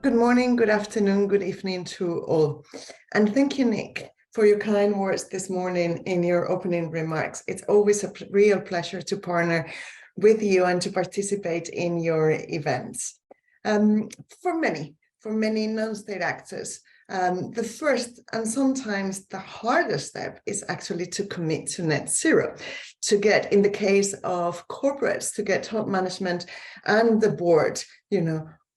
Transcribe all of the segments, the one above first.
Good morning, good afternoon, good evening to all. And thank you, Nick, for your kind words this morning in your opening remarks. It's always a real pleasure to partner with you and to participate in your events. For many non-state actors, the first and sometimes the hardest step is actually to commit to net zero, to get, in the case of corporates, to get top management and the board,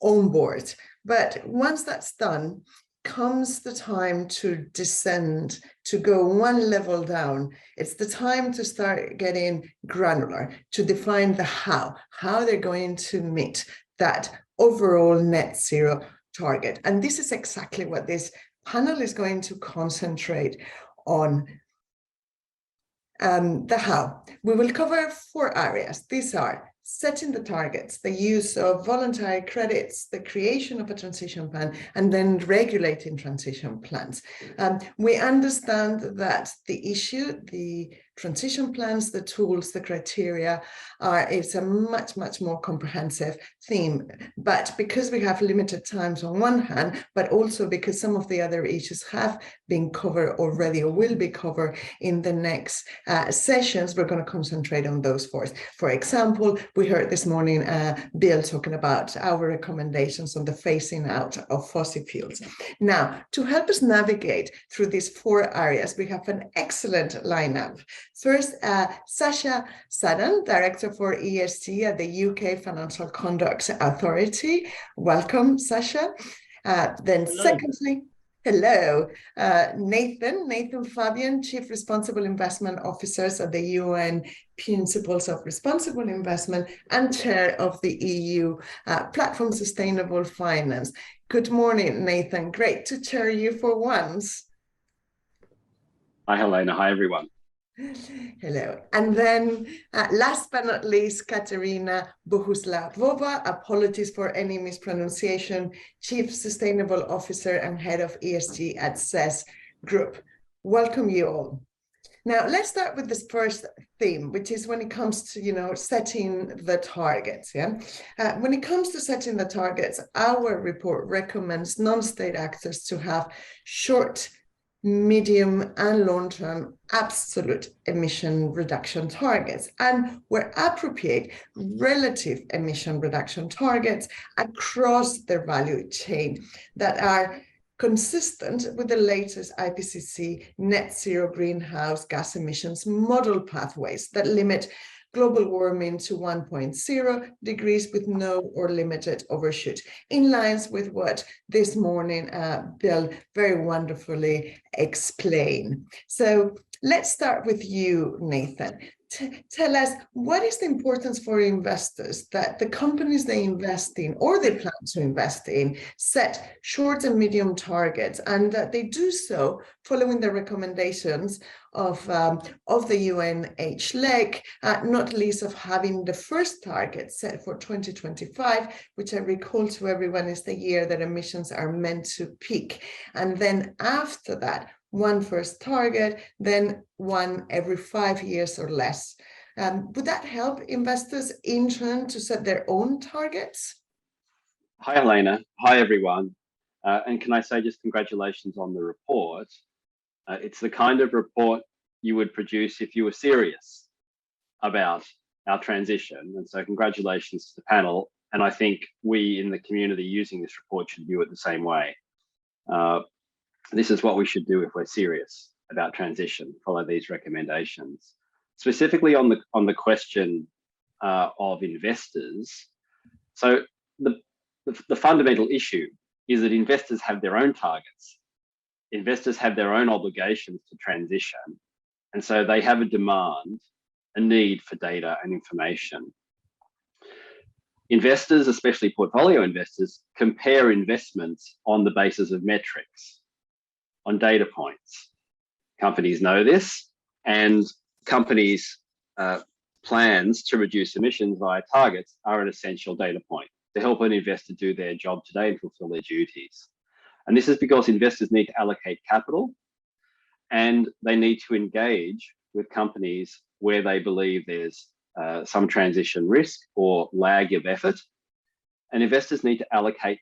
on board. But once that's done, comes the time to descend, to go one level down. It's the time to start getting granular, to define the how they're going to meet that overall net zero target. And this is exactly what this panel is going to concentrate on. The how. We will cover 4 areas. These are setting the targets, the use of voluntary credits, the creation of a transition plan, and then regulating transition plans. We understand that the issue, the transition plans, the tools, the criteria, it's a much more comprehensive theme. But because we have limited times on one hand, but also because some of the other issues have been covered already or will be covered in the next sessions, we're going to concentrate on those 4. For example, we heard this morning Bill talking about our recommendations on the phasing out of fossil fuels. Now, to help us navigate through these 4 areas, we have an excellent lineup. First, Sacha Sadan, Director for ESG at the UK Financial Conduct Authority. Welcome, Sacha. Then hello. Secondly, hello, Nathan Fabian, Chief Responsible Investment Officers at the UN Principles of Responsible Investment and Chair of the EU Platform Sustainable Finance. Good morning, Nathan. Great to chair you for once. Hi, Helena. Hi, everyone. Hello. And then last but not least, Kateřina Bohuslavová, apologies for any mispronunciation, Chief Sustainable Officer and Head of ESG at SES Group. Welcome you all. Now, let's start with this first theme, which is when it comes to, setting the targets. When it comes to setting the targets, our report recommends non-state actors to have short, medium and long-term absolute emission reduction targets, and where appropriate, relative emission reduction targets across their value chain that are consistent with the latest IPCC net zero greenhouse gas emissions model pathways that limit global warming to 1.0 degrees with no or limited overshoot, in lines with what this morning Bill very wonderfully explained. So let's start with you, Nathan. Tell us, what is the importance for investors that the companies they invest in or they plan to invest in set short and medium targets, and that they do so following the recommendations of the UNHLEC, not least of having the first target set for 2025, which I recall to everyone is the year that emissions are meant to peak. And then after that, one first target, then one every 5 years or less. Would that help investors in turn to set their own targets? Hi, Helena. Hi, everyone. And can I say just congratulations on the report. It's the kind of report you would produce if you were serious about our transition. And so congratulations to the panel. And I think we in the community using this report should view it the same way. This is what we should do if we're serious about transition, follow these recommendations. Specifically on the question of investors. So the fundamental issue is that investors have their own targets. Investors have their own obligations to transition. And so they have a demand, a need for data and information. Investors, especially portfolio investors, compare investments on the basis of metrics, on data points. Companies know this, and companies' plans to reduce emissions via targets are an essential data point to help an investor do their job today and fulfill their duties. And this is because investors need to allocate capital, and they need to engage with companies where they believe there's some transition risk or lag of effort. And investors need to allocate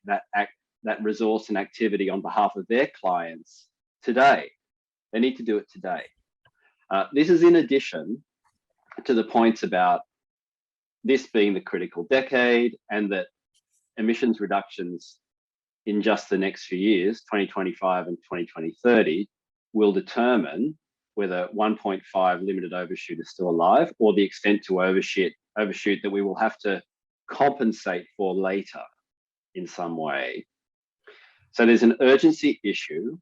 that resource and activity on behalf of their clients today. They need to do it today. This is in addition to the points about this being the critical decade and that emissions reductions in just the next few years, 2025 and 2030, will determine whether 1.5 limited overshoot is still alive or the extent to overshoot that we will have to compensate for later in some way. So there's an urgency issue,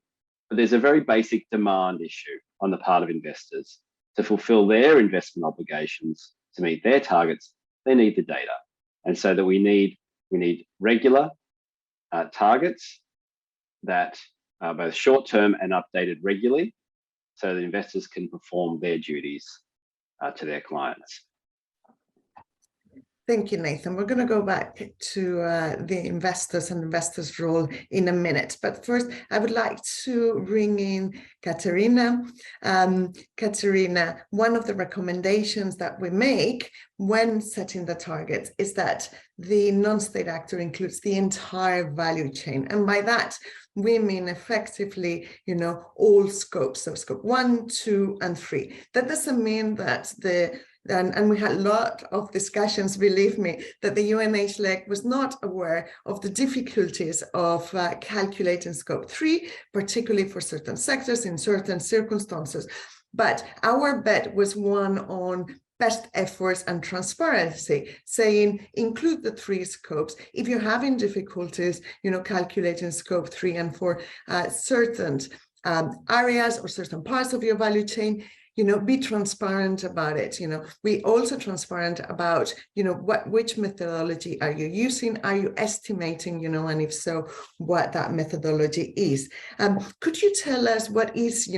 but there's a very basic demand issue on the part of investors to fulfill their investment obligations, to meet their targets. They need the data. And so that we need regular targets that are both short-term and updated regularly so that investors can perform their duties to their clients. Thank you, Nathan. We're going to go back to the investors and investors' role in a minute. But first, I would like to bring in Kateřina. Kateřina, one of the recommendations that we make when setting the targets is that the non-state actor includes the entire value chain. And by that, we mean effectively, all scopes, so scope 1, 2, and 3. That doesn't mean that and we had a lot of discussions, believe me, that the UNH-LEC was not aware of the difficulties of calculating scope 3, particularly for certain sectors in certain circumstances. But our bet was one on best efforts and transparency, saying include the 3 scopes. If you're having difficulties, calculating scope 3 and 4 certain areas or certain parts of your value chain, be transparent about it. Be also transparent about, which methodology are you using? Are you estimating, and if so, what that methodology is? Could you tell us what is,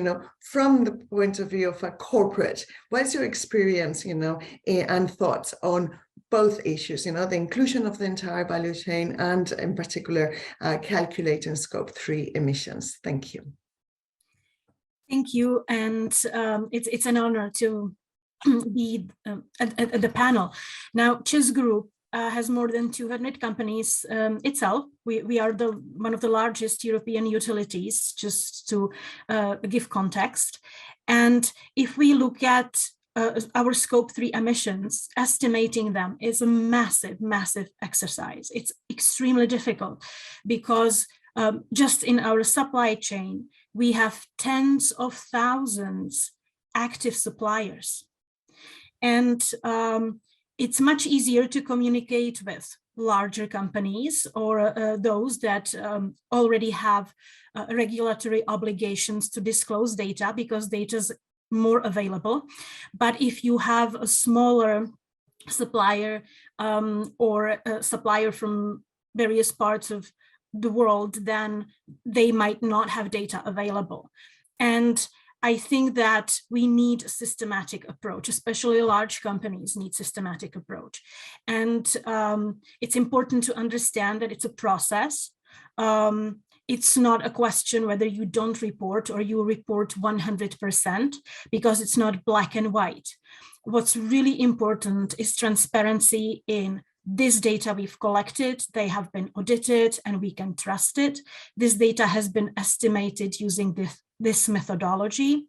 from the point of view of a corporate, what's your experience, and thoughts on both issues, the inclusion of the entire value chain and in particular, calculating scope 3 emissions? Thank you. Thank you, and it's an honor to be at the panel. Now, CIS Group has more than 200 companies itself. We are one of the largest European utilities, just to give context. And if we look at our scope 3 emissions, estimating them is a massive, massive exercise. It's extremely difficult because just in our supply chain, we have tens of thousands active suppliers. And it's much easier to communicate with larger companies or those that already have regulatory obligations to disclose data because data is more available. But if you have a smaller supplier or a supplier from various parts of the world, then they might not have data available. And I think that we need a systematic approach, especially large companies need systematic approach. And it's important to understand that it's a process. It's not a question whether you don't report or you report 100%, because it's not black and white. What's really important is transparency in this data we've collected, they have been audited and we can trust it. This data has been estimated using this methodology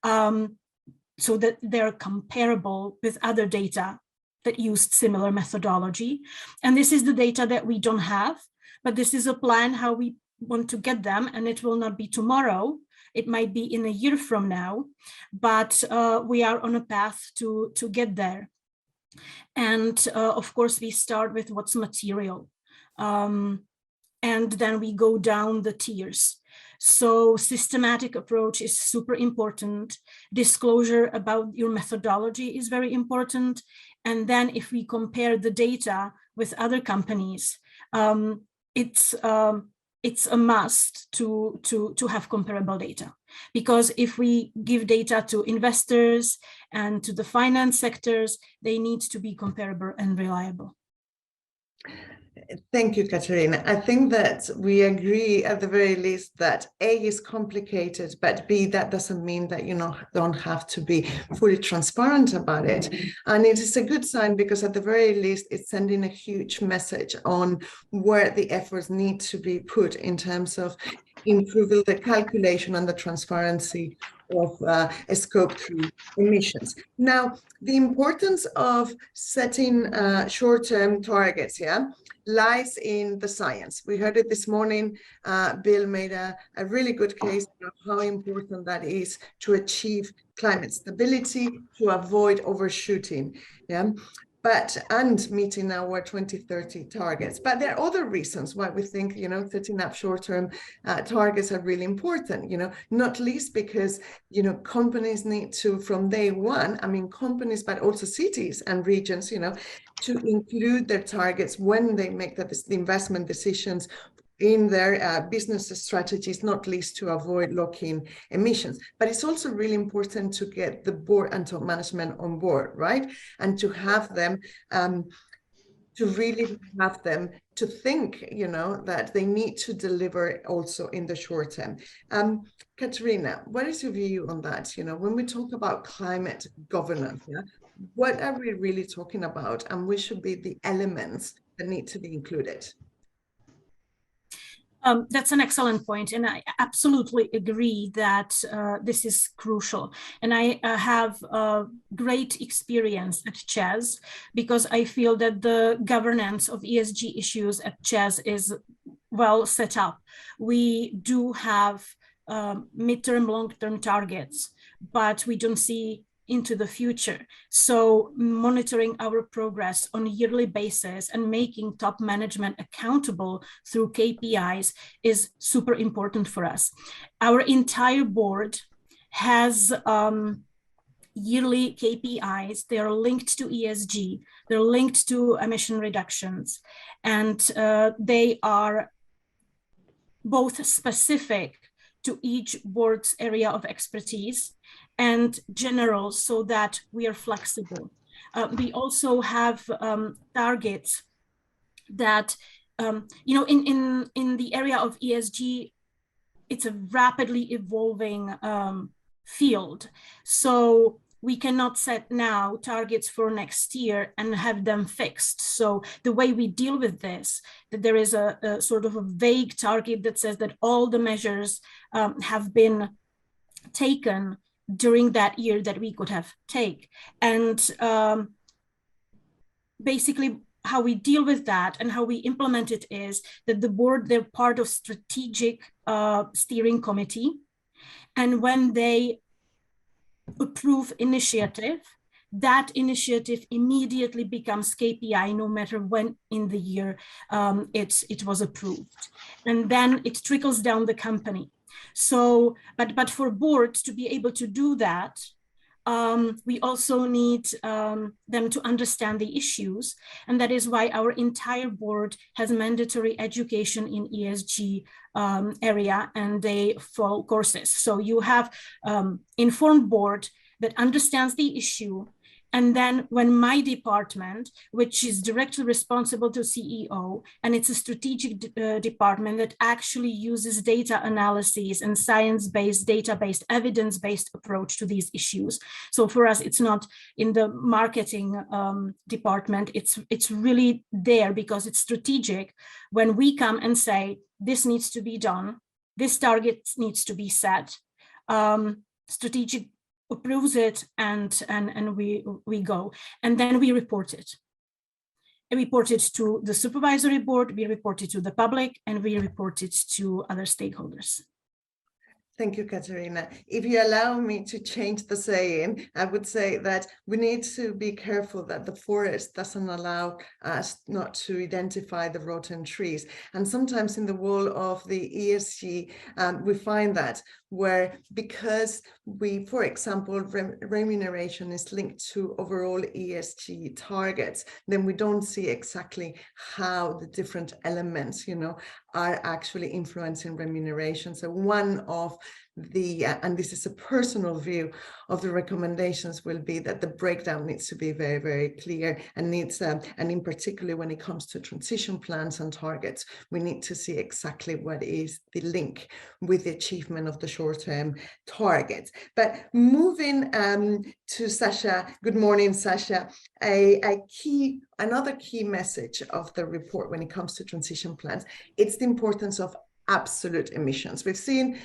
so that they're comparable with other data that used similar methodology. And this is the data that we don't have, but this is a plan how we want to get them, and it will not be tomorrow. It might be in a year from now, but we are on a path to get there. And of course, we start with what's material, and then we go down the tiers. So systematic approach is super important. Disclosure about your methodology is very important. And then if we compare the data with other companies, it's a must to have comparable data. Because if we give data to investors and to the finance sectors, they need to be comparable and reliable. Thank you, Kateřina. I think that we agree at the very least that A is complicated, but B, that doesn't mean that you don't have to be fully transparent about it. And it is a good sign because at the very least, it's sending a huge message on where the efforts need to be put in terms of improving the calculation and the transparency of scope 3 emissions. Now, the importance of setting short-term targets, lies in the science. We heard it this morning. Bill made a really good case of how important that is to achieve climate stability, to avoid overshooting, and meeting our 2030 targets. But there are other reasons why we think, setting up short-term targets are really important, not least because, companies need to, from day one, companies, but also cities and regions, to include their targets when they make the investment decisions in their business strategies, not least to avoid locking emissions. But it's also really important to get the board and top management on board, right? And to have them, to think, that they need to deliver also in the short term. Kateřina, what is your view on that? When we talk about climate governance, what are we really talking about? And which should be the elements that need to be included? That's an excellent point, and I absolutely agree that this is crucial. And I have great experience at ČEZ because I feel that the governance of ESG issues at ČEZ is well set up. We do have midterm, long-term targets, but we don't see into the future. So monitoring our progress on a yearly basis and making top management accountable through KPIs is super important for us. Our entire board has yearly KPIs. They are linked to ESG. They're linked to emission reductions. And they are both specific to each board's area of expertise and general, so that we are flexible. We also have targets that, in the area of ESG, it's a rapidly evolving field. So we cannot set now targets for next year and have them fixed. So the way we deal with this, that there is a sort of a vague target that says that all the measures have been taken during that year that we could have taken. And basically how we deal with that and how we implement it is that the board, they're part of strategic steering committee. And when they approve initiative, that initiative immediately becomes KPI no matter when in the year it was approved. And then it trickles down the company. So, but for boards to be able to do that, we also need them to understand the issues. And that is why our entire board has mandatory education in ESG area, and they follow courses. So you have informed board that understands the issue. And then when my department, which is directly responsible to CEO, and it's a strategic department that actually uses data analysis and science-based, data-based, evidence-based approach to these issues. So for us, it's not in the marketing department, it's really there because it's strategic. When we come and say, this needs to be done, this target needs to be set, strategic approves it, and we go, and then we report it. And we report it to the supervisory board, we report it to the public, and we report it to other stakeholders. Thank you, Kateřina. If you allow me to change the saying, I would say that we need to be careful that the forest doesn't allow us not to identify the rotten trees. And sometimes in the world of the ESG, we find that where, because we, for example, remuneration is linked to overall ESG targets, then we don't see exactly how the different elements, are actually influencing remuneration. So one of and this is a personal view of the recommendations, will be that the breakdown needs to be very, very clear, and needs, and in particular when it comes to transition plans and targets, we need to see exactly what is the link with the achievement of the short-term targets. But moving to Sacha, good morning, Sacha. Another key message of the report when it comes to transition plans, it's the importance of absolute emissions. We've seen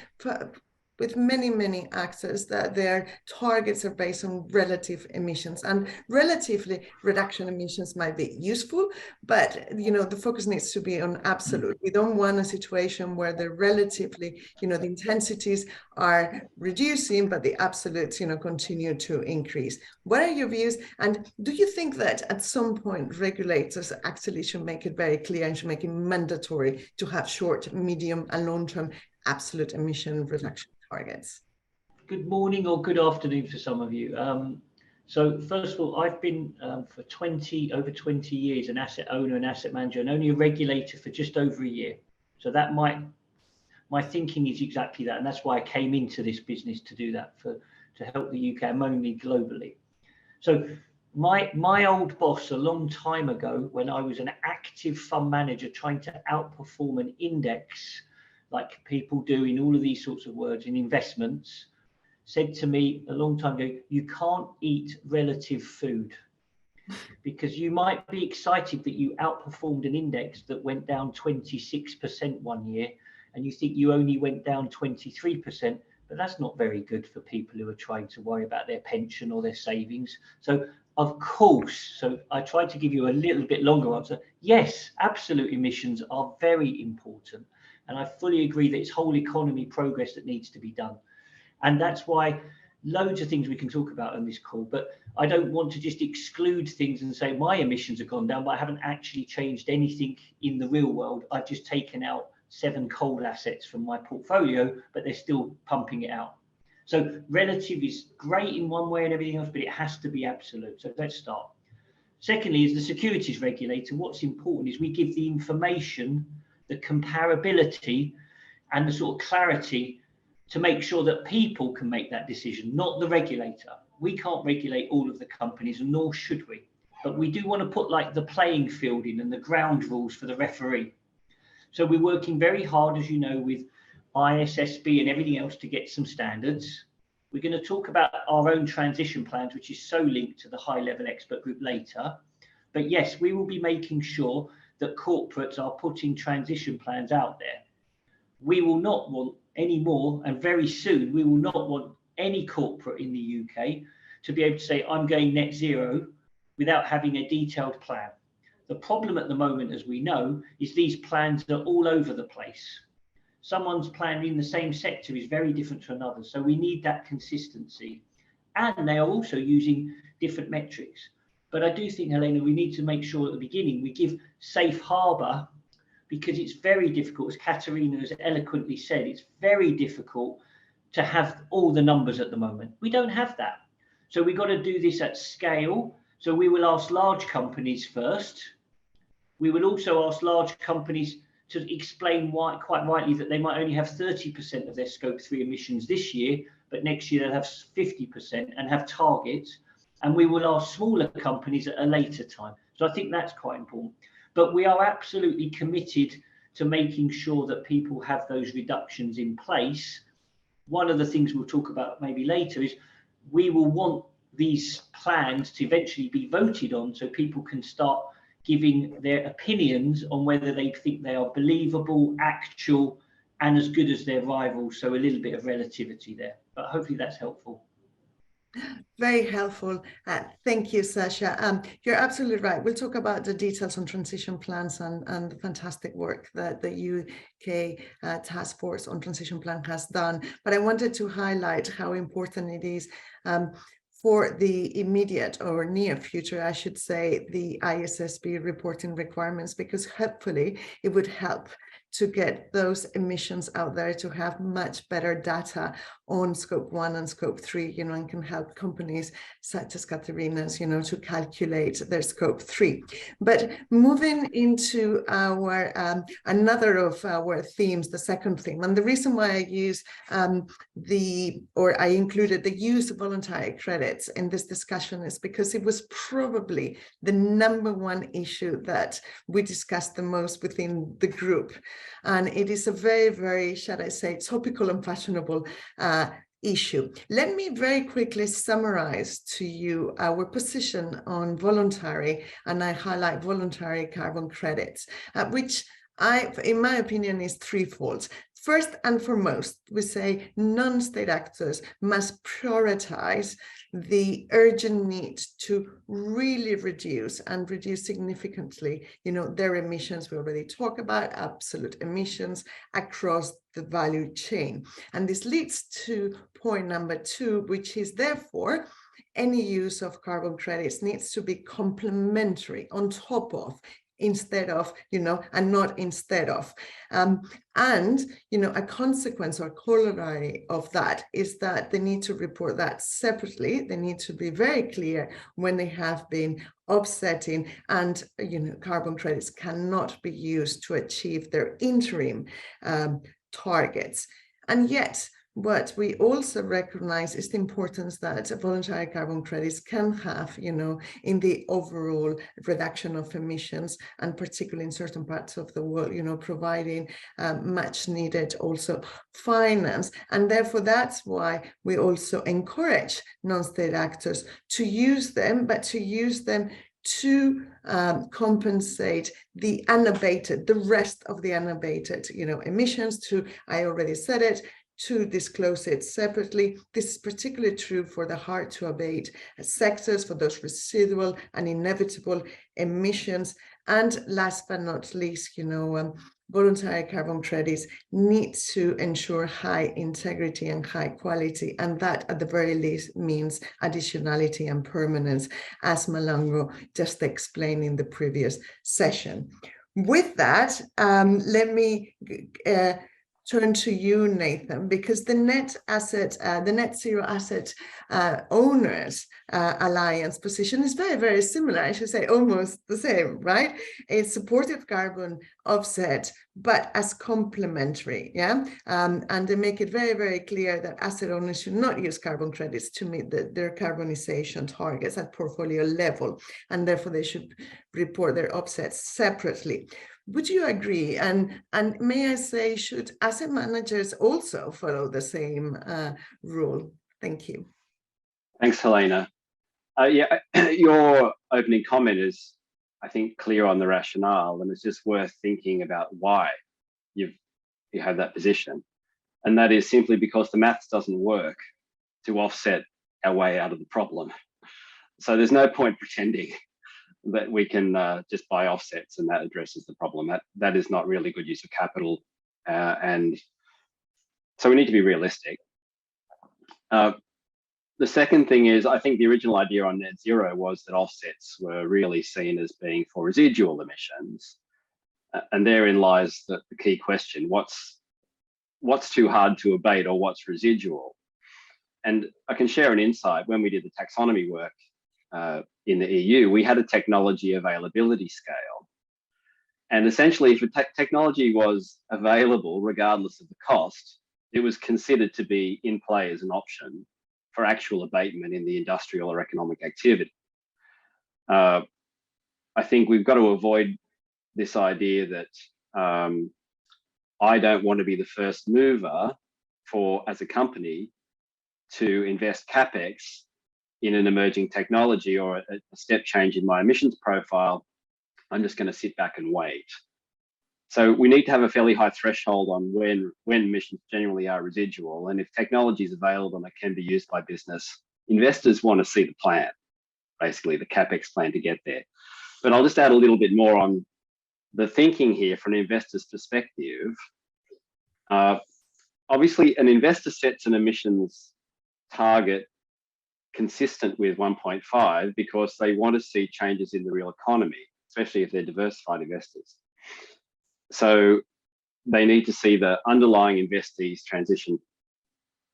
with many actors that their targets are based on relative emissions, and relatively reduction emissions might be useful, but the focus needs to be on absolute. We don't want a situation where the relatively, the intensities are reducing, but the absolutes, continue to increase. What are your views? And do you think that at some point regulators actually should make it very clear and should make it mandatory to have short, medium, and long-term absolute emission reduction targets? Good morning or good afternoon for some of you. So first of all, I've been for over 20 years an asset owner and asset manager, and only a regulator for just over a year. So that my thinking is exactly that, and that's why I came into this business, to do that, to help the UK and only globally. So my old boss a long time ago, when I was an active fund manager trying to outperform an index, like people do in all of these sorts of words in investments, said to me a long time ago, you can't eat relative food, because you might be excited that you outperformed an index that went down 26% one year, and you think you only went down 23%, but that's not very good for people who are trying to worry about their pension or their savings. So of course, so I tried to give you a little bit longer answer. Yes, absolute emissions are very important. And I fully agree that it's whole economy progress that needs to be done. And that's why loads of things we can talk about on this call, but I don't want to just exclude things and say my emissions have gone down, but I haven't actually changed anything in the real world. I've just taken out 7 coal assets from my portfolio, but they're still pumping it out. So relative is great in one way and everything else, but it has to be absolute. So let's start. Secondly, as the securities regulator, what's important is we give the information, the comparability, and the sort of clarity to make sure that people can make that decision, not the regulator. We can't regulate all of the companies, and nor should we. But we do want to put like the playing field in and the ground rules for the referee. So we're working very hard, as you know, with ISSB and everything else to get some standards. We're going to talk about our own transition plans, which is so linked to the high-level expert group later. But yes, we will be making sure that corporates are putting transition plans out there. We will not want any more, and very soon we will not want any corporate in the UK to be able to say, I'm going net zero, without having a detailed plan. The problem at the moment, as we know, is these plans are all over the place. Someone's plan in the same sector is very different to another. So we need that consistency. And they are also using different metrics. But I do think, Helena, we need to make sure at the beginning we give safe harbour, because it's very difficult, as Kateřina has eloquently said, it's very difficult to have all the numbers at the moment. We don't have that. So we've got to do this at scale. So we will ask large companies first. We will also ask large companies to explain why, quite rightly, that they might only have 30% of their scope 3 emissions this year, but next year they'll have 50% and have targets. And we will ask smaller companies at a later time. So I think that's quite important. But we are absolutely committed to making sure that people have those reductions in place. One of the things we'll talk about maybe later is we will want these plans to eventually be voted on, so people can start giving their opinions on whether they think they are believable, actual, and as good as their rivals. So a little bit of relativity there, but hopefully that's helpful. Very helpful. Thank you, Sacha. You're absolutely right. We'll talk about the details on transition plans and the fantastic work that the UK Task Force on Transition Plan has done. But I wanted to highlight how important it is for the immediate or near future, I should say, the ISSB reporting requirements, because hopefully it would help to get those emissions out there, to have much better data on scope 1 and scope 3, you know, and can help companies such as Kateřina's, you know, to calculate their scope 3. But moving into our another of our themes, the second theme, and the reason why I use I included the use of voluntary credits in this discussion is because it was probably the #1 issue that we discussed the most within the group. And it is a very, very, shall I say, topical and fashionable issue. Let me very quickly summarize to you our position on voluntary, and I highlight voluntary carbon credits, which in my opinion, is threefold. First and foremost, we say non-state actors must prioritize the urgent need to really reduce significantly, you know, their emissions. We already talked about absolute emissions across the value chain. And this leads to point number 2, which is therefore any use of carbon credits needs to be complementary, on top of, instead of, you know, and not instead of. And, you know, a consequence or corollary of that is that they need to report that separately. They need to be very clear when they have been offsetting, and, you know, carbon credits cannot be used to achieve their interim targets. And yet, what we also recognize is the importance that voluntary carbon credits can have, you know, in the overall reduction of emissions, and particularly in certain parts of the world, you know, providing much needed also finance. And therefore, that's why we also encourage non-state actors to use them, but to use them to compensate the unabated, the rest of the unabated, you know, emissions, to, I already said it, to disclose it separately. This is particularly true for the hard to abate sectors, for those residual and inevitable emissions. And last but not least, you know, voluntary carbon credits need to ensure high integrity and high quality, and that at the very least means additionality and permanence, as Malango just explained in the previous session. With that, let me turn to you, Nathan, because the net zero asset owners alliance position is very, very similar. I should say almost the same, right? It's supportive carbon offset, but as complementary, yeah? And they make it very, very clear that asset owners should not use carbon credits to meet their carbonization targets at portfolio level, and therefore they should report their offsets separately. Would you agree? And may I say, should asset managers also follow the same rule? Thank you. Thanks, Helena. Yeah, your opening comment is, I think, clear on the rationale, and it's just worth thinking about why you have that position. And that is simply because the maths doesn't work to offset our way out of the problem. So there's no point pretending that we can just buy offsets and that addresses the problem. That is not really good use of capital. And so we need to be realistic. The second thing is, I think the original idea on net zero was that offsets were really seen as being for residual emissions. And therein lies the key question: what's too hard to abate, or what's residual? And I can share an insight. When we did the taxonomy work in the EU, we had a technology availability scale. And essentially, if a technology was available, regardless of the cost, it was considered to be in play as an option for actual abatement in the industrial or economic activity. I think we've got to avoid this idea that I don't want to be the first mover as a company to invest CapEx in an emerging technology or a step change in my emissions profile. I'm just going to sit back and wait. So we need to have a fairly high threshold on when emissions generally are residual. And if technology is available and it can be used by business, investors want to see the plan, basically the CapEx plan to get there. But I'll just add a little bit more on the thinking here from an investor's perspective. Obviously, an investor sets an emissions target consistent with 1.5 because they want to see changes in the real economy, especially if they're diversified investors. So they need to see the underlying investees' transition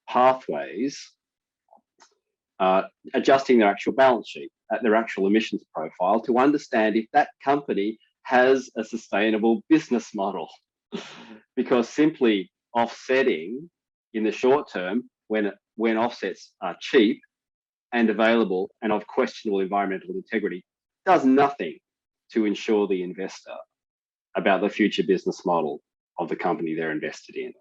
pathways, adjusting their actual balance sheet, their actual emissions profile, to understand if that company has a sustainable business model. Because simply offsetting in the short term, when offsets are cheap and available and of questionable environmental integrity, does nothing to ensure the investor about the future business model of the company they're invested in.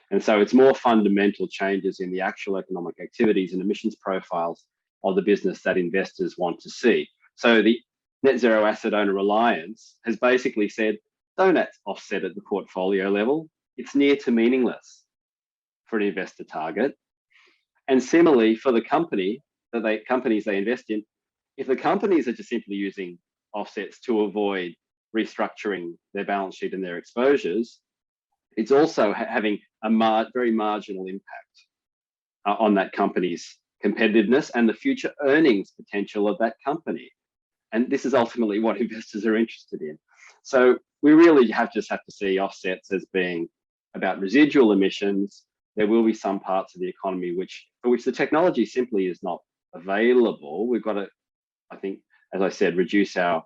And so it's more fundamental changes in the actual economic activities and emissions profiles of the business that investors want to see. So the Net Zero Asset Owner Alliance has basically said, don't offset at the portfolio level. It's near to meaningless for an investor target. And similarly for the companies they invest in, if the companies are just simply using offsets to avoid restructuring their balance sheet and their exposures, it's also having a very marginal impact on that company's competitiveness and the future earnings potential of that company. And this is ultimately what investors are interested in. So we really just have to see offsets as being about residual emissions. There will be some parts of the economy for which the technology simply is not available. We've got to, I think, as I said, reduce our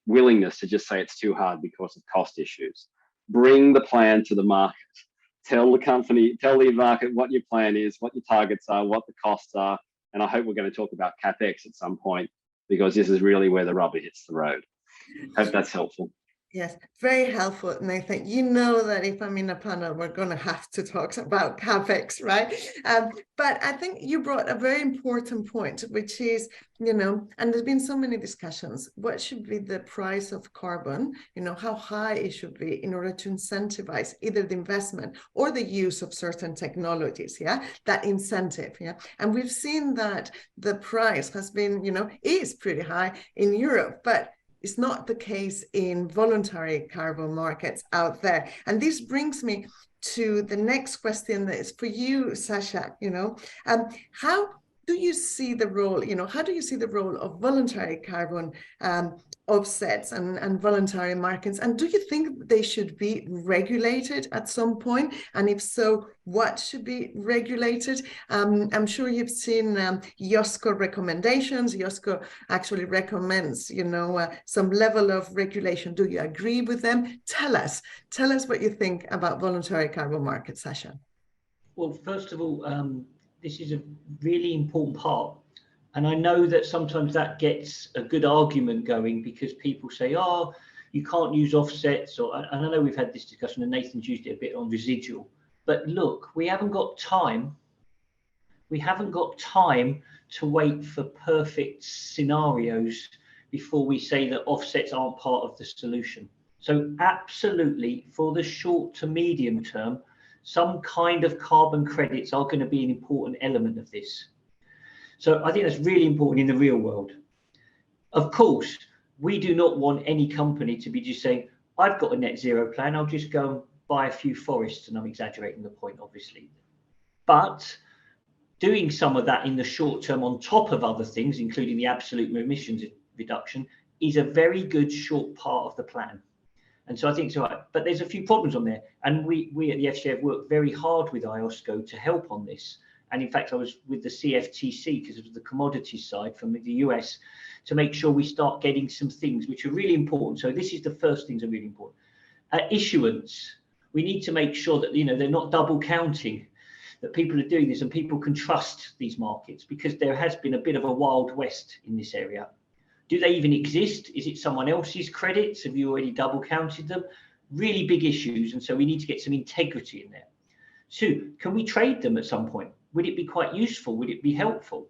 willingness to just say it's too hard because of cost issues. Bring the plan to the market. Tell the market what your plan is, what your targets are, what the costs are. And I hope we're going to talk about CapEx at some point, because this is really where the rubber hits the road. Hope that's helpful. Yes, very helpful, Nathan. You know that if I'm in a panel, we're going to have to talk about CapEx, right? But I think you brought a very important point, which is, and there's been so many discussions, what should be the price of carbon, how high it should be in order to incentivize either the investment or the use of certain technologies, that incentive, And we've seen that the price has been, is pretty high in Europe, but it's not the case in voluntary carbon markets out there. And this brings me to the next question that is for you, Sacha. How do you see the role, how do you see the role of voluntary carbon offsets and voluntary markets? And do you think they should be regulated at some point? And if so, what should be regulated? I'm sure you've seen IOSCO recommendations. IOSCO actually recommends, some level of regulation. Do you agree with them? Tell us what you think about voluntary carbon markets, Sacha. Well, first of all, this is a really important part. And I know that sometimes that gets a good argument going, because people say, oh, you can't use offsets. And I know we've had this discussion, and Nathan's used it a bit on residual. But look, we haven't got time. We haven't got time to wait for perfect scenarios before we say that offsets aren't part of the solution. So absolutely, for the short to medium term, some kind of carbon credits are going to be an important element of this. So I think that's really important in the real world. Of course, we do not want any company to be just saying, I've got a net zero plan, I'll just go and buy a few forests, and I'm exaggerating the point, obviously. But doing some of that in the short term on top of other things, including the absolute emissions reduction, is a very good short part of the plan. And so I think it's all right. But there's a few problems on there. And we at the FCA have worked very hard with IOSCO to help on this. And in fact, I was with the CFTC, because it was the commodities side from the US, to make sure we start getting some things which are really important. So this is the first things that are really important. Issuance. We need to make sure that, they're not double counting, that people are doing this and people can trust these markets, because there has been a bit of a wild west in this area. Do they even exist? Is it someone else's credits? Have you already double counted them? Really big issues. And so we need to get some integrity in there. 2, can we trade them at some point? Would it be quite useful? Would it be helpful?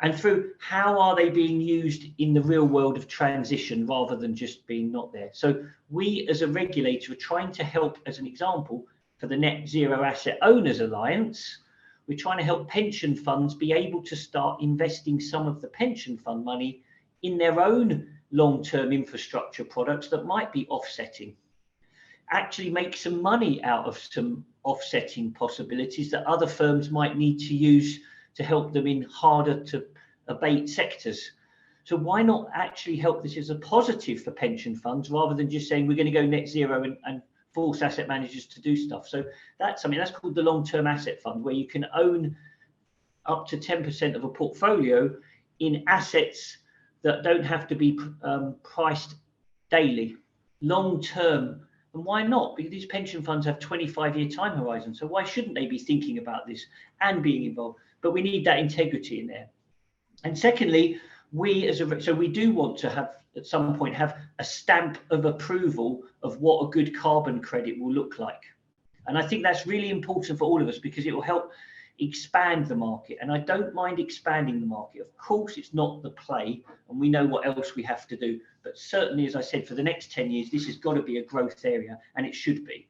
And through, how are they being used in the real world of transition rather than just being not there? So we as a regulator are trying to help, as an example, for the Net Zero Asset Owners Alliance, we're trying to help pension funds be able to start investing some of the pension fund money in their own long-term infrastructure products that might be offsetting. Actually make some money out of some offsetting possibilities that other firms might need to use to help them in harder to abate sectors. So why not actually help this as a positive for pension funds, rather than just saying we're going to go net zero and force asset managers to do stuff. So that's something that's called the long-term asset fund, where you can own up to 10% of a portfolio in assets that don't have to be priced daily, long-term. And why not? Because these pension funds have 25-year time horizon. So why shouldn't they be thinking about this and being involved? But we need that integrity in there. And secondly, so we do want to have, at some point, have a stamp of approval of what a good carbon credit will look like. And I think that's really important for all of us, because it will help expand the market. And I don't mind expanding the market. Of course, it's not the play, and we know what else we have to do. But certainly, as I said, for the next 10 years, this has got to be a growth area, and it should be.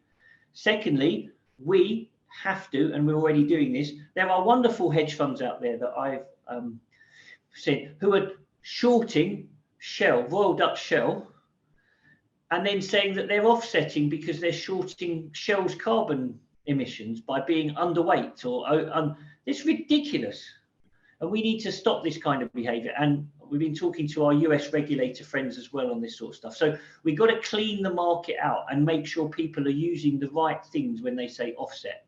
Secondly, we have to, and we're already doing this, there are wonderful hedge funds out there that I've seen who are shorting Shell, Royal Dutch Shell, and then saying that they're offsetting because they're shorting Shell's carbon emissions by being underweight, or it's ridiculous. And we need to stop this kind of behavior. And we've been talking to our US regulator friends as well on this sort of stuff. So we've got to clean the market out and make sure people are using the right things when they say offset.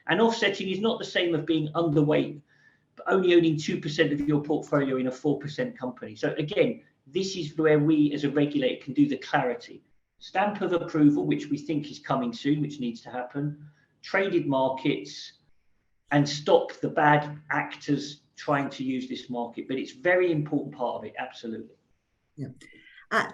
And offsetting is not the same as being underweight, but only owning 2% of your portfolio in a 4% company. So again, this is where we as a regulator can do the clarity. Stamp of approval, which we think is coming soon, which needs to happen, traded markets, and stop the bad actors trying to use this market. But it's a very important part of it, absolutely. Yeah.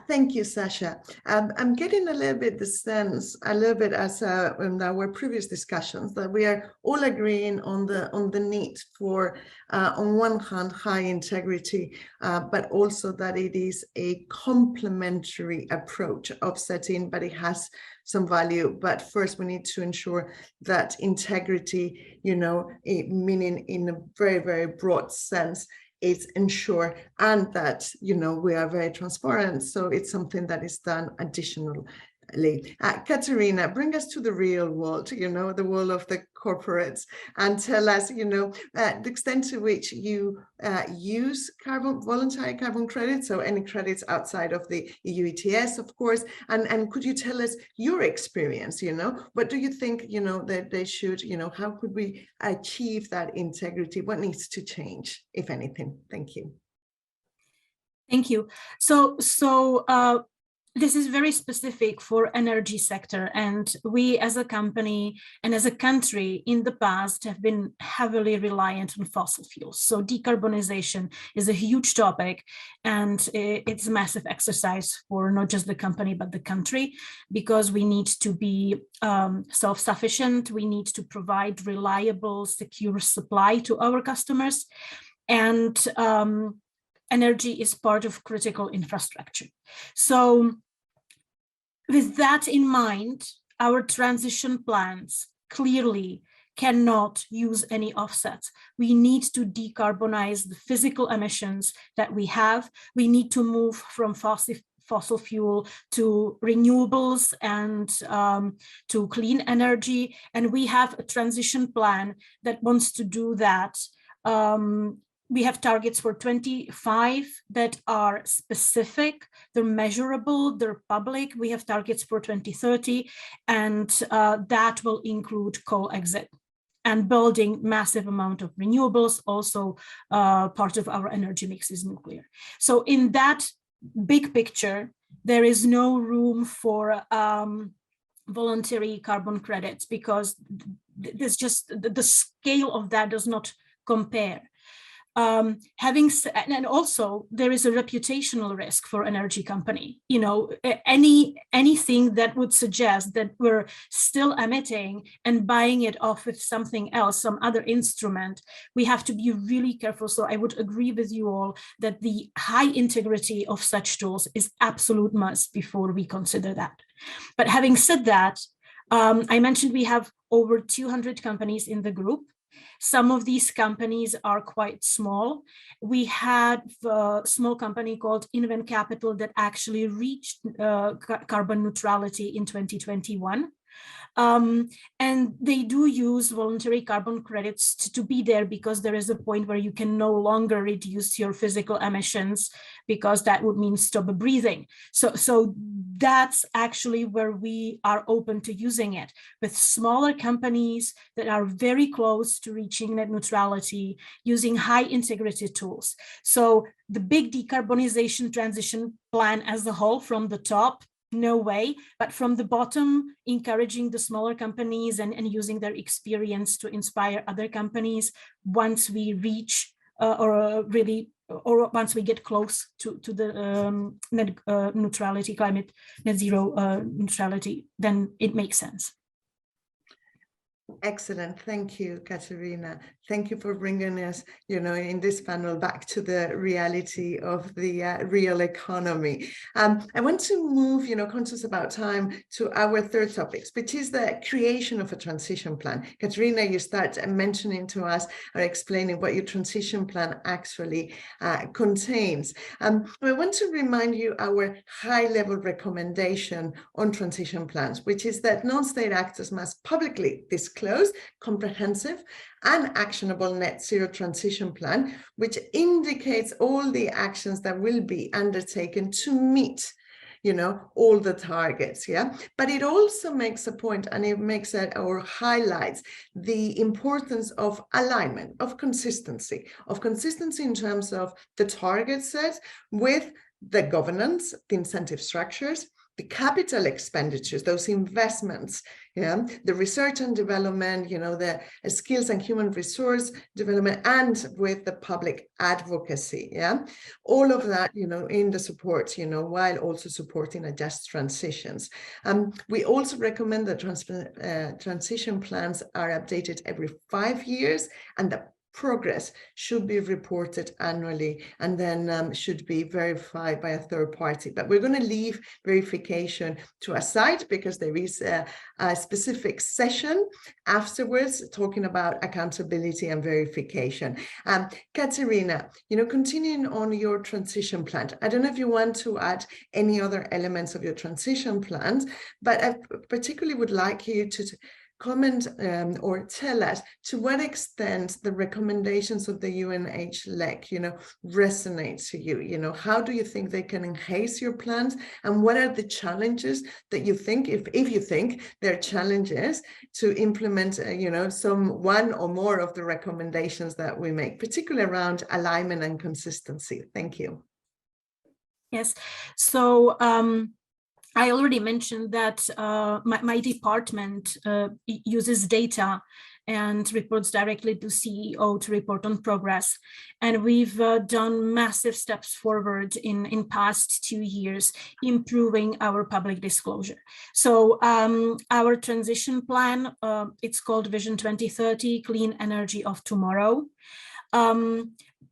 Thank you, Sacha. I'm getting a little bit the sense, a little bit as in our previous discussions, that we are all agreeing on the need for, on one hand, high integrity, but also that it is a complementary approach of setting, but it has some value. But first, we need to ensure that integrity, meaning in a very, very broad sense, is ensure, and that we are very transparent, so it's something that is done additionally. Kateřina, bring us to the real world, the world of the corporates, and tell us, the extent to which you use voluntary carbon credits, so any credits outside of the EU ETS, of course, and could you tell us your experience, what do you think, that they should, how could we achieve that integrity? What needs to change, if anything? Thank you. Thank you. So this is very specific for energy sector, and we as a company and as a country in the past have been heavily reliant on fossil fuels. So decarbonization is a huge topic, and it's a massive exercise for not just the company but the country, because we need to be self-sufficient, we need to provide reliable, secure supply to our customers, and energy is part of critical infrastructure. So with that in mind, our transition plans clearly cannot use any offsets. We need to decarbonize the physical emissions that we have. We need to move from fossil fuel to renewables and to clean energy. And we have a transition plan that wants to do that. We have targets for 25 that are specific, they're measurable, they're public. We have targets for 2030, and that will include coal exit and building massive amount of renewables. Also, part of our energy mix is nuclear. So in that big picture, there is no room for voluntary carbon credits, because there's just the scale of that does not compare. Having said, and also there is a reputational risk for energy company. Anything that would suggest that we're still emitting and buying it off with something else, some other instrument, we have to be really careful. So I would agree with you all that the high integrity of such tools is absolute must before we consider that. But having said that, I mentioned we have over 200 companies in the group. Some of these companies are quite small. We had a small company called Invent Capital that actually reached carbon neutrality in 2021. And they do use voluntary carbon credits to be there, because there is a point where you can no longer reduce your physical emissions, because that would mean stop breathing. So that's actually where we are open to using it, with smaller companies that are very close to reaching net neutrality using high integrity tools. So the big decarbonization transition plan as a whole from the top, no way, but from the bottom, encouraging the smaller companies and using their experience to inspire other companies once we reach or once we get close to the net neutrality, climate net zero neutrality, then it makes sense. Excellent. Thank you, Kateřina. Thank you for bringing us, in this panel back to the reality of the real economy. I want to move, conscious about time, to our third topic, which is the creation of a transition plan. Kateřina, you start mentioning to us or explaining what your transition plan actually contains. I want to remind you our high-level recommendation on transition plans, which is that non-state actors must publicly disclose comprehensive and actionable net zero transition plan, which indicates all the actions that will be undertaken to meet all the targets. But it also makes a point, and it makes it or highlights the importance of alignment, of consistency in terms of the target set with the governance, the incentive structures, the capital expenditures, those investments, the research and development, the skills and human resource development, and with the public advocacy, all of that, in the support, while also supporting a just transitions. We also recommend that transition plans are updated every 5 years, and the progress should be reported annually, and then should be verified by a third party. But we're going to leave verification to a side, because there is a specific session afterwards talking about accountability and verification. Kateřina, continuing on your transition plan, I don't know if you want to add any other elements of your transition plans, but I particularly would like you to comment or tell us to what extent the recommendations of the UNHLEC, resonate to you. How do you think they can enhance your plans, and what are the challenges that you think, if you think there are challenges to implement, one or more of the recommendations that we make, particularly around alignment and consistency? Thank you. Yes. So I already mentioned that my department uses data and reports directly to CEO to report on progress. And we've done massive steps forward in past 2 years, improving our public disclosure. So our transition plan, it's called Vision 2030, Clean Energy of Tomorrow.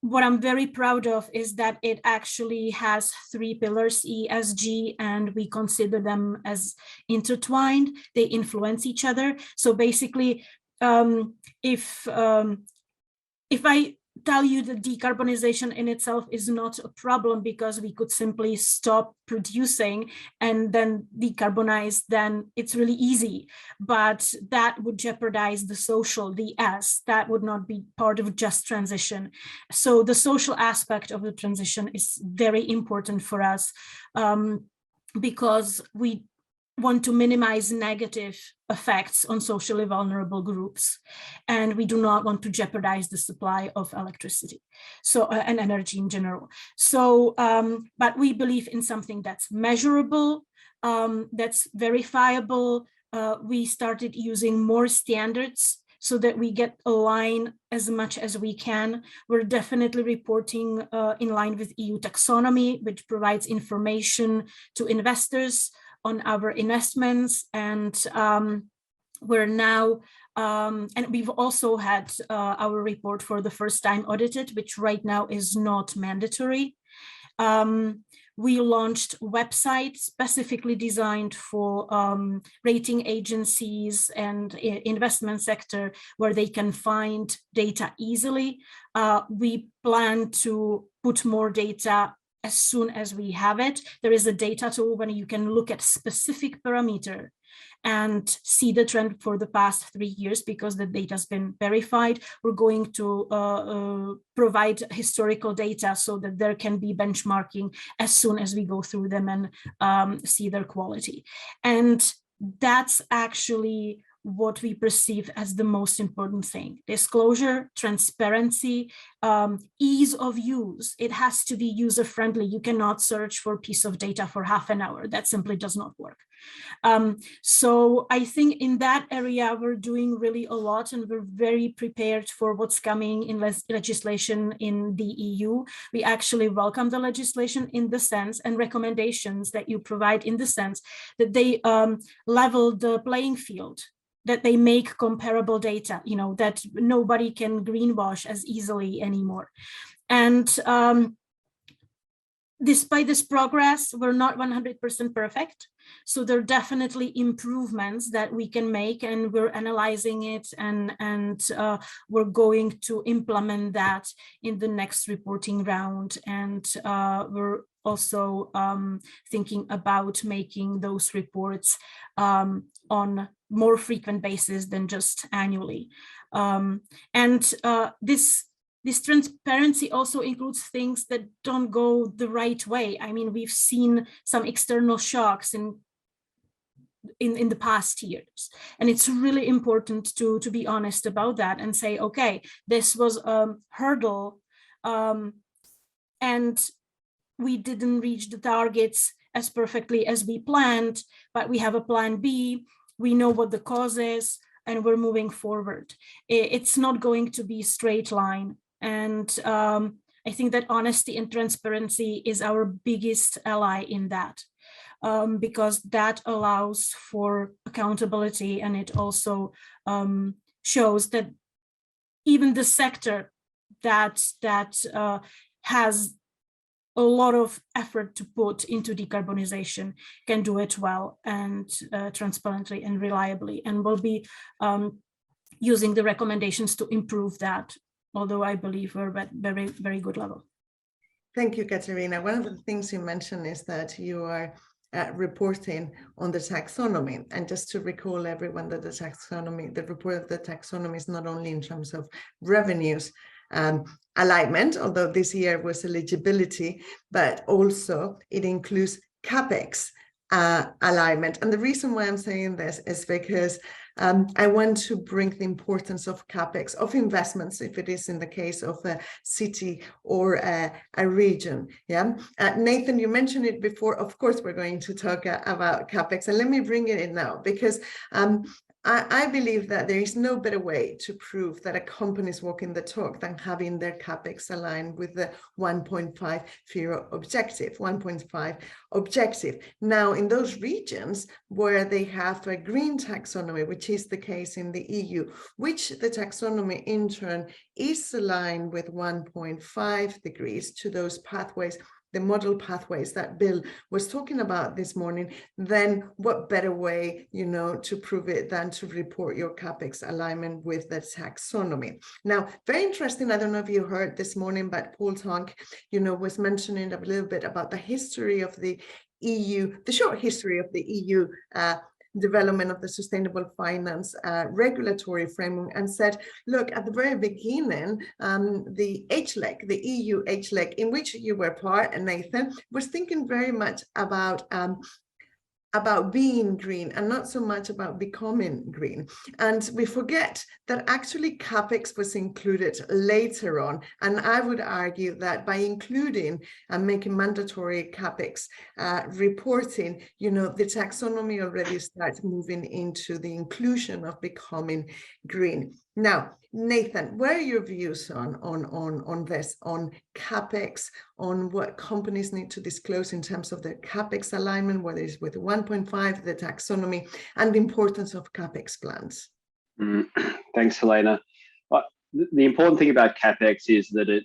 What I'm very proud of is that it actually has 3 pillars, ESG, and we consider them as intertwined. They influence each other. So basically, if I tell you that decarbonization in itself is not a problem, because we could simply stop producing and then decarbonize, then it's really easy. But that would jeopardize the social, the S, that would not be part of just transition. So the social aspect of the transition is very important for us, because we want to minimize negative effects on socially vulnerable groups, and we do not want to jeopardize the supply of electricity, and energy in general. So, but we believe in something that's measurable, that's verifiable. We started using more standards so that we get aligned as much as we can. We're definitely reporting in line with EU taxonomy, which provides information to investors on our investments, and we're now, and we've also had our report for the first time audited, which right now is not mandatory. We launched websites specifically designed for rating agencies and investment sector, where they can find data easily. We plan to put more data as soon as we have it. There is a data tool when you can look at specific parameter and see the trend for the past 3 years because the data has been verified. We're going to provide historical data so that there can be benchmarking as soon as we go through them and see their quality. And that's actually what we perceive as the most important thing. Disclosure, transparency, ease of use. It has to be user-friendly. You cannot search for a piece of data for half an hour. That simply does not work. So I think in that area, we're doing really a lot, and we're very prepared for what's coming in legislation in the EU. We actually welcome the legislation in the sense and recommendations that you provide in the sense that they level the playing field, that they make comparable data, you know, that nobody can greenwash as easily anymore. And despite this progress, we're not 100% perfect. So there are definitely improvements that we can make, and we're analyzing it, and we're going to implement that in the next reporting round. And we're also thinking about making those reports on more frequent basis than just annually. This transparency also includes things that don't go the right way. I mean, we've seen some external shocks in the past years, and it's really important to be honest about that and say, okay, this was a hurdle, and we didn't reach the targets as perfectly as we planned, but we have a plan B. We know what the cause is, and we're moving forward. It's not going to be a straight line. And I think that honesty and transparency is our biggest ally in that, because that allows for accountability, and it also shows that even the sector that has a lot of effort to put into decarbonization can do it well and transparently and reliably, and will be using the recommendations to improve that, although I believe we're at very, very good level. Thank you, Kateřina. One of the things you mentioned is that you are reporting on the taxonomy. And just to recall everyone that the taxonomy, the report of the taxonomy is not only in terms of revenues, alignment, although this year was eligibility, but also it includes CapEx alignment. And the reason why I'm saying this is because I want to bring the importance of CapEx, of investments, if it is in the case of a city or a region. Yeah, Nathan, you mentioned it before. Of course, we're going to talk about CapEx, and let me bring it in now, because I believe that there is no better way to prove that a company is walking the talk than having their CapEx aligned with the 1.5 objective. Now, in those regions where they have a green taxonomy, which is the case in the EU, which the taxonomy in turn is aligned with 1.5 degrees to those pathways, the model pathways that Bill was talking about this morning, then what better way, you know, to prove it than to report your CapEx alignment with the taxonomy. Now, very interesting, I don't know if you heard this morning, but Paul Tonk, you know, was mentioning a little bit about the history of the EU, the short history of the EU development of the sustainable finance regulatory framework, and said, look, at the very beginning, the HLEC, the EU HLEC, in which you were part, and Nathan, was thinking very much about being green and not so much about becoming green. And we forget that actually CapEx was included later on. And I would argue that by including and making mandatory CapEx reporting, you know, the taxonomy already starts moving into the inclusion of becoming green. Now, Nathan, what are your views on this, on CapEx, on what companies need to disclose in terms of their CapEx alignment, whether it's with 1.5, the taxonomy, and the importance of CapEx plans? Thanks, Helena. The important thing about CapEx is that it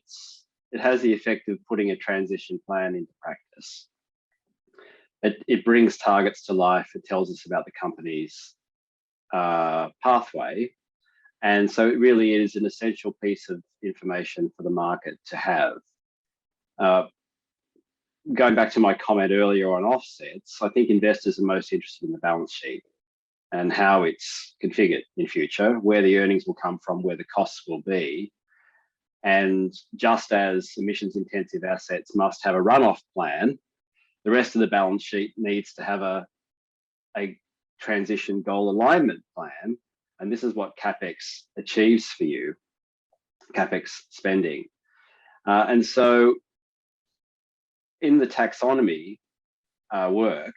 has the effect of putting a transition plan into practice. It brings targets to life. It tells us about the company's pathway. And so it really is an essential piece of information for the market to have. going back to my comment earlier on offsets, I think investors are most interested in the balance sheet and how it's configured in future, where the earnings will come from, where the costs will be. And just as emissions intensive assets must have a runoff plan, the rest of the balance sheet needs to have a transition goal alignment plan. And this is what CapEx achieves for you, CapEx spending. And so in the taxonomy work,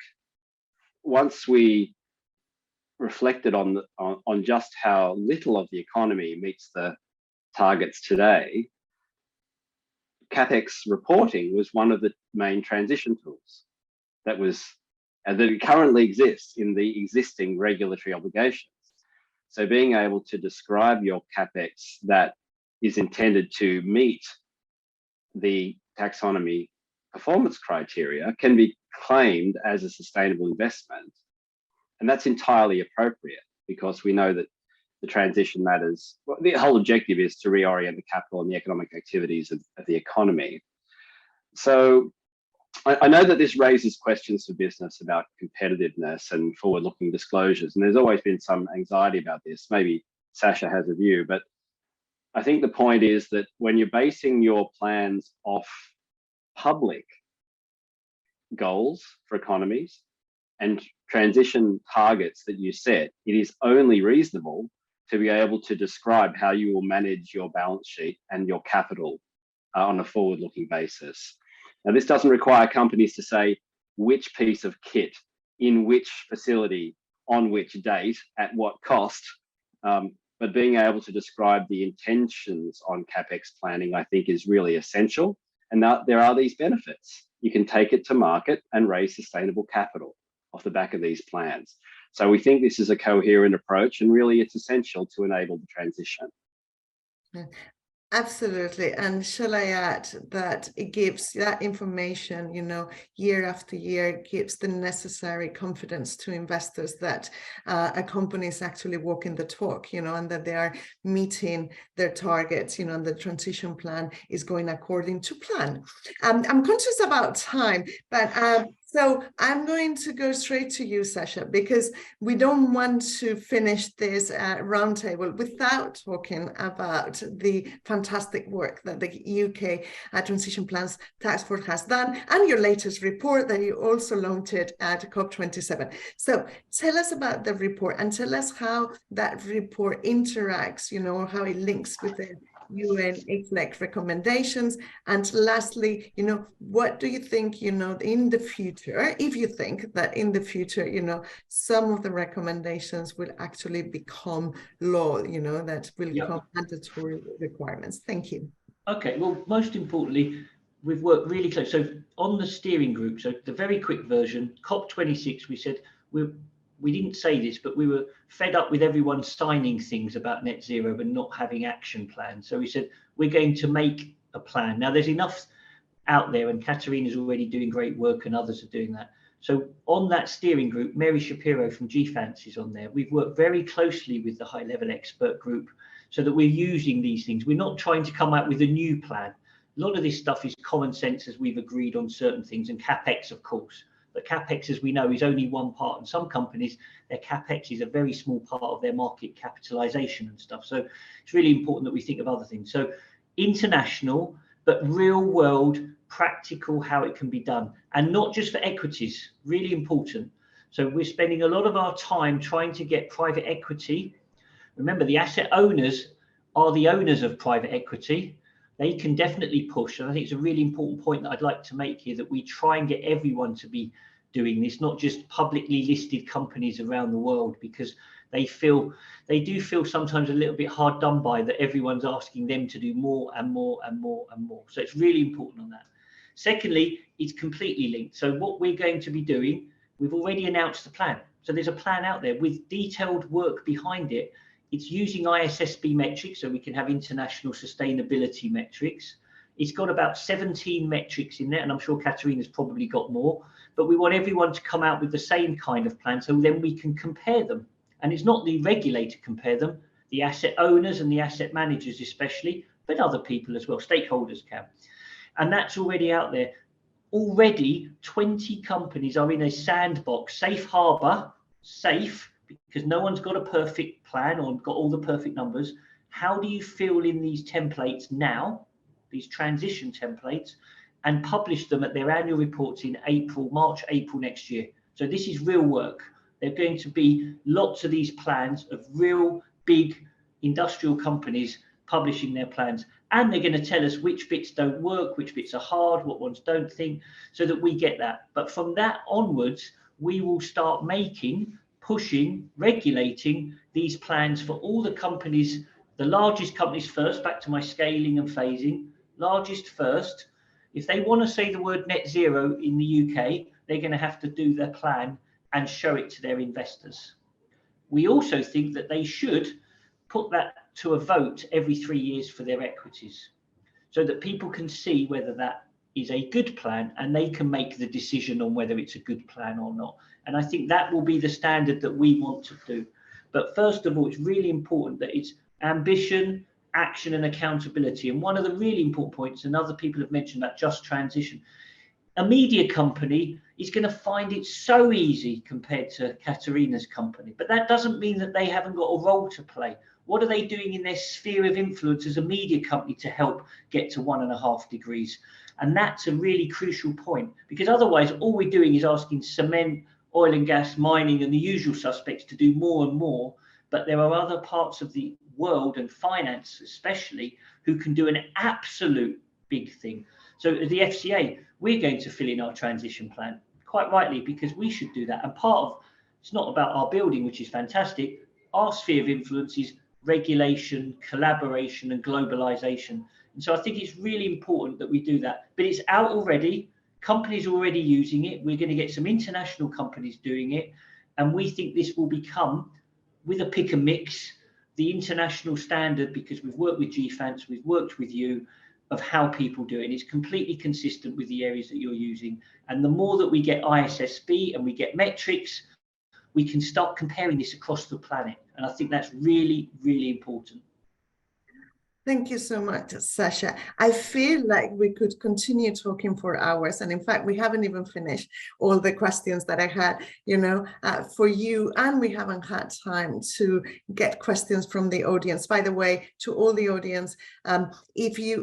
once we reflected on just how little of the economy meets the targets today, CapEx reporting was one of the main transition tools that currently exists in the existing regulatory obligations. So being able to describe your CapEx that is intended to meet the taxonomy performance criteria can be claimed as a sustainable investment. And that's entirely appropriate because we know that the transition matters. Well, the whole objective is to reorient the capital and the economic activities of the economy. So I know that this raises questions for business about competitiveness and forward-looking disclosures, and there's always been some anxiety about this. Maybe Sacha has a view, but I think the point is that when you're basing your plans off public goals for economies and transition targets that you set, it is only reasonable to be able to describe how you will manage your balance sheet and your capital on a forward-looking basis. Now, this doesn't require companies to say which piece of kit, in which facility, on which date, at what cost, but being able to describe the intentions on CapEx planning, I think, is really essential. And now there are these benefits. You can take it to market and raise sustainable capital off the back of these plans. So we think this is a coherent approach, and really it's essential to enable the transition. Absolutely. And shall I add that it gives that information, year after year, gives the necessary confidence to investors that a company is actually walking the talk, and that they are meeting their targets, and the transition plan is going according to plan. I'm conscious about time, but so I'm going to go straight to you, Sacha, because we don't want to finish this roundtable without talking about the fantastic work that the UK Transition Plans Task Force has done, and your latest report that you also launched at COP27. So tell us about the report and tell us how that report interacts, or how it links with the UN EFLEC recommendations. And lastly, what do you think, in the future, if you think that in the future, some of the recommendations will actually become law, that will become mandatory requirements? Thank you. Okay, well, most importantly, we've worked really close. So on the steering group, so the very quick version, COP26, we said we didn't say this, but we were fed up with everyone signing things about net zero but not having action plans. So we said, we're going to make a plan. Now there's enough out there, and Kateřina's already doing great work and others are doing that. So on that steering group, Mary Shapiro from GFANCE is on there. We've worked very closely with the high level expert group so that we're using these things. We're not trying to come out with a new plan. A lot of this stuff is common sense as we've agreed on certain things, and CapEx, of course. But CapEx, as we know, is only one part. And some companies, their CapEx is a very small part of their market capitalization and stuff. So it's really important that we think of other things. So international, but real world, practical, how it can be done. And not just for equities, really important. So we're spending a lot of our time trying to get private equity. Remember, the asset owners are the owners of private equity. They can definitely push. And I think it's a really important point that I'd like to make here, that we try and get everyone to be doing this, not just publicly listed companies around the world, because they do feel sometimes a little bit hard done by that everyone's asking them to do more and more and more and more. So it's really important on that. Secondly, it's completely linked. So what we're going to be doing, we've already announced the plan. So there's a plan out there with detailed work behind it. It's using ISSB metrics, so we can have international sustainability metrics. It's got about 17 metrics in there, and I'm sure Kateřina's probably got more, but we want everyone to come out with the same kind of plan, so then we can compare them. And it's not the regulator compare them, the asset owners and the asset managers especially, but other people as well, stakeholders can. And that's already out there. already 20 companies are in a sandbox, safe harbor, safe, because no one's got a perfect plan or got all the perfect numbers. How do you fill in these templates now, these transition templates, and publish them at their annual reports in March, April next year? So this is real work. There are going to be lots of these plans of real big industrial companies publishing their plans. And they're going to tell us which bits don't work, which bits are hard, what ones don't think, so that we get that. But from that onwards, we will start pushing, regulating these plans for all the companies, the largest companies first, back to my scaling and phasing, largest first. If they want to say the word net zero in the UK, they're going to have to do their plan and show it to their investors. We also think that they should put that to a vote every 3 years for their equities, so that people can see whether that is a good plan and they can make the decision on whether it's a good plan or not. And I think that will be the standard that we want to do. But first of all, it's really important that it's ambition, action and accountability. And one of the really important points, and other people have mentioned that just transition, a media company is going to find it so easy compared to Kateřina's company. But that doesn't mean that they haven't got a role to play. What are they doing in their sphere of influence as a media company to help get to 1.5 degrees? And that's a really crucial point, because otherwise all we're doing is asking cement, oil and gas, mining and the usual suspects to do more and more. But there are other parts of the world, and finance especially, who can do an absolute big thing. So as the FCA, we're going to fill in our transition plan, quite rightly, because we should do that. And part of, it's not about our building, which is fantastic. Our sphere of influence is regulation, collaboration and globalization. And so I think it's really important that we do that. But it's out already. Companies are already using it. We're going to get some international companies doing it. And we think this will become, with a pick and mix, the international standard, because we've worked with GFANS, we've worked with you, of how people do it. And it's completely consistent with the areas that you're using. And the more that we get ISSB and we get metrics, we can start comparing this across the planet. And I think that's really, really important. Thank you so much, Sacha. I feel like we could continue talking for hours. And in fact, we haven't even finished all the questions that I had, for you. And we haven't had time to get questions from the audience. By the way, to all the audience,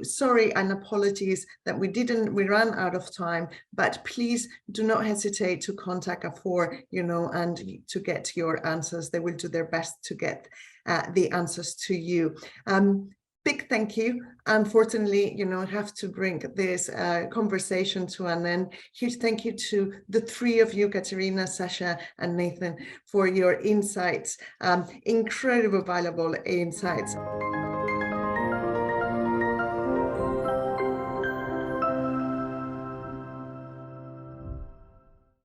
sorry and apologies that we ran out of time, but please do not hesitate to contact Afore, and to get your answers. They will do their best to get the answers to you. Big thank you. Unfortunately, I have to bring this conversation to an end. Huge thank you to the three of you, Kateřina, Sacha, and Nathan, for your insights, incredible, valuable insights.